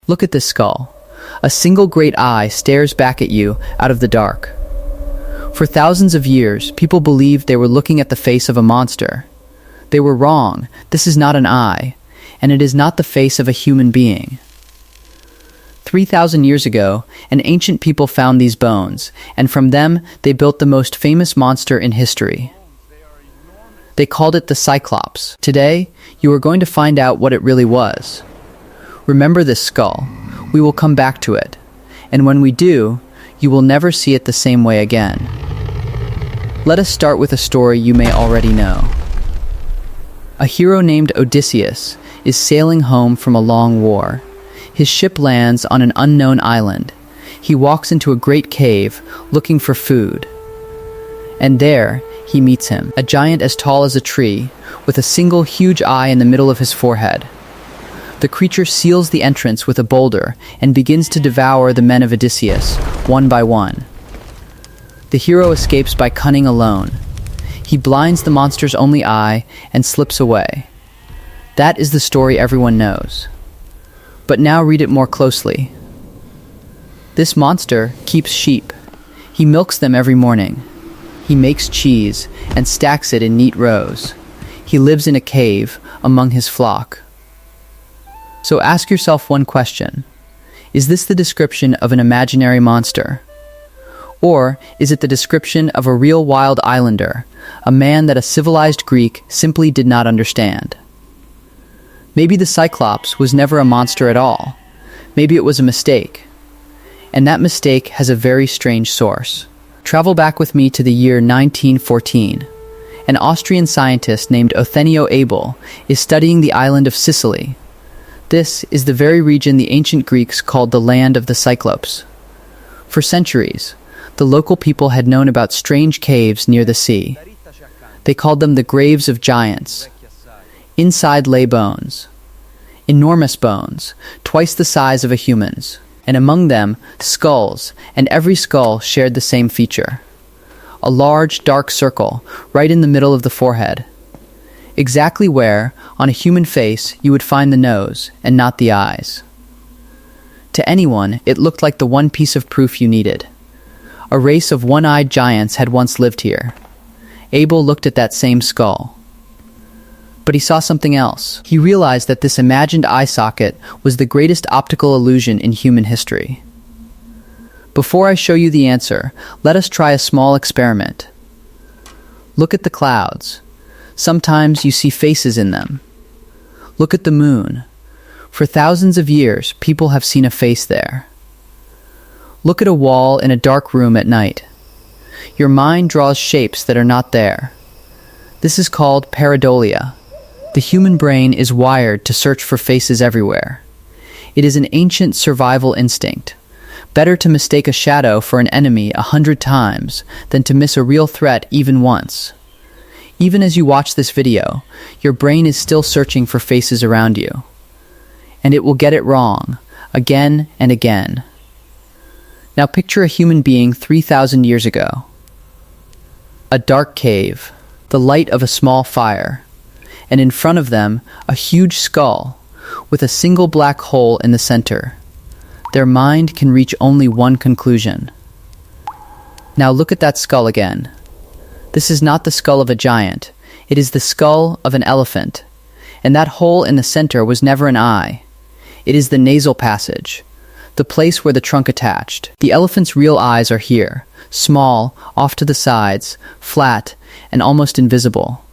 Look at this skull. A single great eye stares back at you out of the dark. For thousands of years, people believed they were looking at the face of a monster. They were wrong. This is not an eye, and it is not the face of a human being. 3,000 years ago, an ancient people found these bones, and from them they built the most famous monster in history. They called it the Cyclops. Today, you are going to find out what it really was. Remember this skull. We will come back to it, and when we do, you will never see it the same way again. Let us start with a story you may already know. A hero named Odysseus is sailing home from a long war. His ship lands on an unknown island. He walks into a great cave, looking for food. And there, he meets him, a giant as tall as a tree, with a single huge eye in the middle of his forehead. The creature seals the entrance with a boulder and begins to devour the men of Odysseus, one by one. The hero escapes by cunning alone. He blinds the monster's only eye and slips away. That is the story everyone knows. But now read it more closely. This monster keeps sheep. He milks them every morning. He makes cheese and stacks it in neat rows. He lives in a cave among his flock. So ask yourself one question. Is this the description of an imaginary monster? Or is it the description of a real wild islander, a man that a civilized Greek simply did not understand? Maybe the Cyclops was never a monster at all. Maybe it was a mistake. And that mistake has a very strange source. Travel back with me to the year 1914. An Austrian scientist named Othenio Abel is studying the island of Sicily. This is the very region the ancient Greeks called the land of the Cyclops. For centuries, the local people had known about strange caves near the sea. They called them the graves of giants. Inside lay bones, enormous bones, twice the size of a human's, and among them, skulls, and every skull shared the same feature. A large, dark circle, right in the middle of the forehead. Exactly where, on a human face, you would find the nose, and not the eyes. To anyone, it looked like the one piece of proof you needed. A race of one-eyed giants had once lived here. Abel looked at that same skull. But he saw something else. He realized that this imagined eye socket was the greatest optical illusion in human history. Before I show you the answer, let us try a small experiment. Look at the clouds. Sometimes you see faces in them. Look at the moon. For thousands of years, people have seen a face there. Look at a wall in a dark room at night. Your mind draws shapes that are not there. This is called pareidolia. The human brain is wired to search for faces everywhere. It is an ancient survival instinct. Better to mistake a shadow for an enemy 100 times than to miss a real threat even once. Even as you watch this video, your brain is still searching for faces around you. And it will get it wrong, again and again. Now picture a human being 3,000 years ago. A dark cave, the light of a small fire, and in front of them, a huge skull, with a single black hole in the center. Their mind can reach only one conclusion. Now look at that skull again. This is not the skull of a giant. It is the skull of an elephant. And that hole in the center was never an eye. It is the nasal passage, the place where the trunk attached. The elephant's real eyes are here, small, off to the sides, flat, and almost invisible.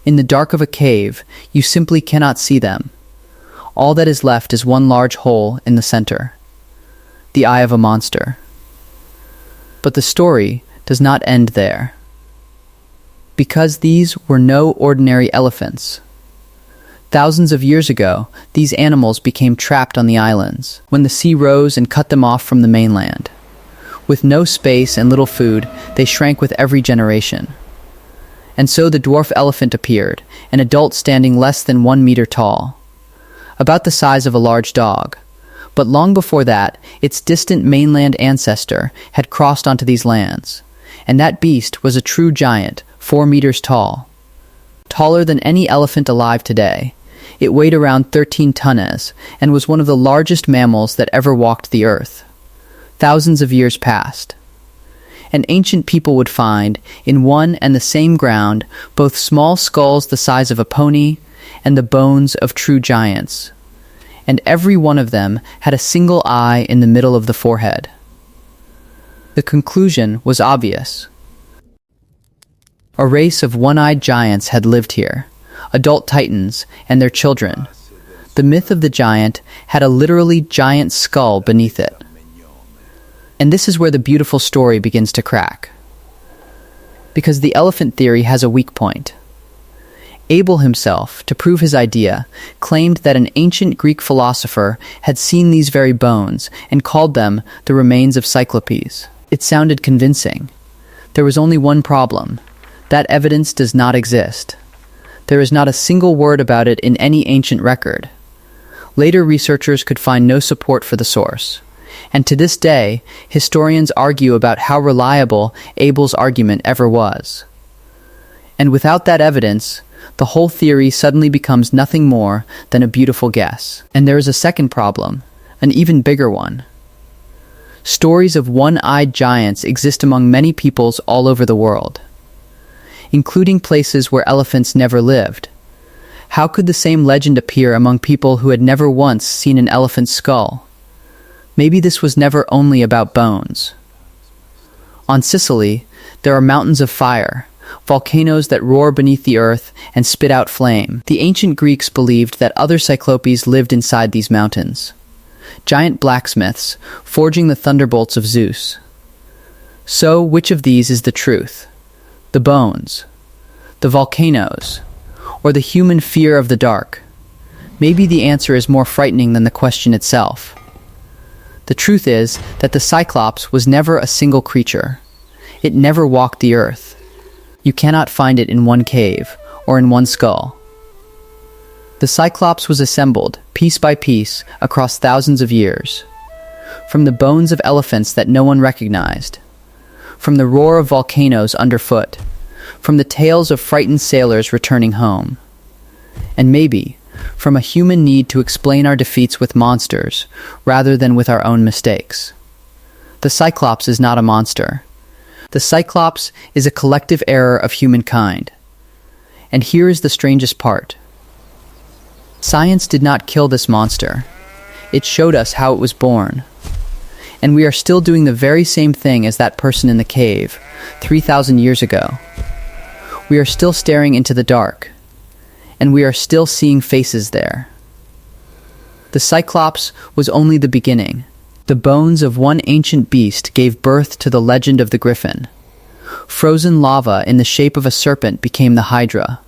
In the dark of a cave, you simply cannot see them. All that is left is one large hole in the center, the eye of a monster. But the story does not end there. Because these were no ordinary elephants. Thousands of years ago, these animals became trapped on the islands, when the sea rose and cut them off from the mainland. With no space and little food, they shrank with every generation. And so the dwarf elephant appeared, an adult standing less than 1 meter tall, about the size of a large dog. But long before that, its distant mainland ancestor had crossed onto these lands, and that beast was a true giant, 4 meters tall. Taller than any elephant alive today, It weighed around 13 tonnes and was one of the largest mammals that ever walked the earth. Thousands of years passed, and ancient people would find, in one and the same ground, both small skulls the size of a pony and the bones of true giants. And every one of them had a single eye in the middle of the forehead. The conclusion was obvious. A race of one-eyed giants had lived here, adult titans and their children. The myth of the giant had a literally giant skull beneath it. And this is where the beautiful story begins to crack. Because the elephant theory has a weak point. Abel himself, to prove his idea, claimed that an ancient Greek philosopher had seen these very bones and called them the remains of Cyclops. It sounded convincing. There was only one problem. That evidence does not exist. There is not a single word about it in any ancient record. Later researchers could find no support for the source. And to this day, historians argue about how reliable Abel's argument ever was. And without that evidence, the whole theory suddenly becomes nothing more than a beautiful guess. And there is a second problem, an even bigger one. Stories of one-eyed giants exist among many peoples all over the world, including places where elephants never lived. How could the same legend appear among people who had never once seen an elephant's skull? Maybe this was never only about bones. On Sicily, there are mountains of fire, volcanoes that roar beneath the earth and spit out flame. The ancient Greeks believed that other Cyclopes lived inside these mountains. Giant blacksmiths, forging the thunderbolts of Zeus. So, which of these is the truth? The bones, the volcanoes, or the human fear of the dark? Maybe the answer is more frightening than the question itself. The truth is that the Cyclops was never a single creature. It never walked the earth. You cannot find it in one cave or in one skull. The Cyclops was assembled, piece by piece, across thousands of years. From the bones of elephants that no one recognized. From the roar of volcanoes underfoot. From the tales of frightened sailors returning home. And maybe, from a human need to explain our defeats with monsters, rather than with our own mistakes. The Cyclops is not a monster. The Cyclops is a collective error of humankind. And here is the strangest part. Science did not kill this monster. It showed us how it was born. And we are still doing the very same thing as that person in the cave, 3,000 years ago. We are still staring into the dark. And we are still seeing faces there. The Cyclops was only the beginning. The bones of one ancient beast gave birth to the legend of the griffin. Frozen lava in the shape of a serpent became the Hydra.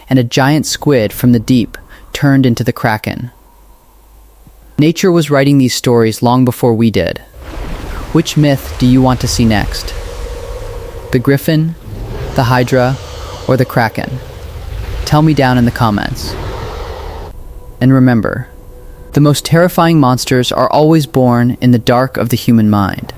And a giant squid from the deep turned into the Kraken. Nature was writing these stories long before we did. Which myth do you want to see next? The griffin, the Hydra, or the Kraken? Tell me down in the comments. And remember, the most terrifying monsters are always born in the dark of the human mind.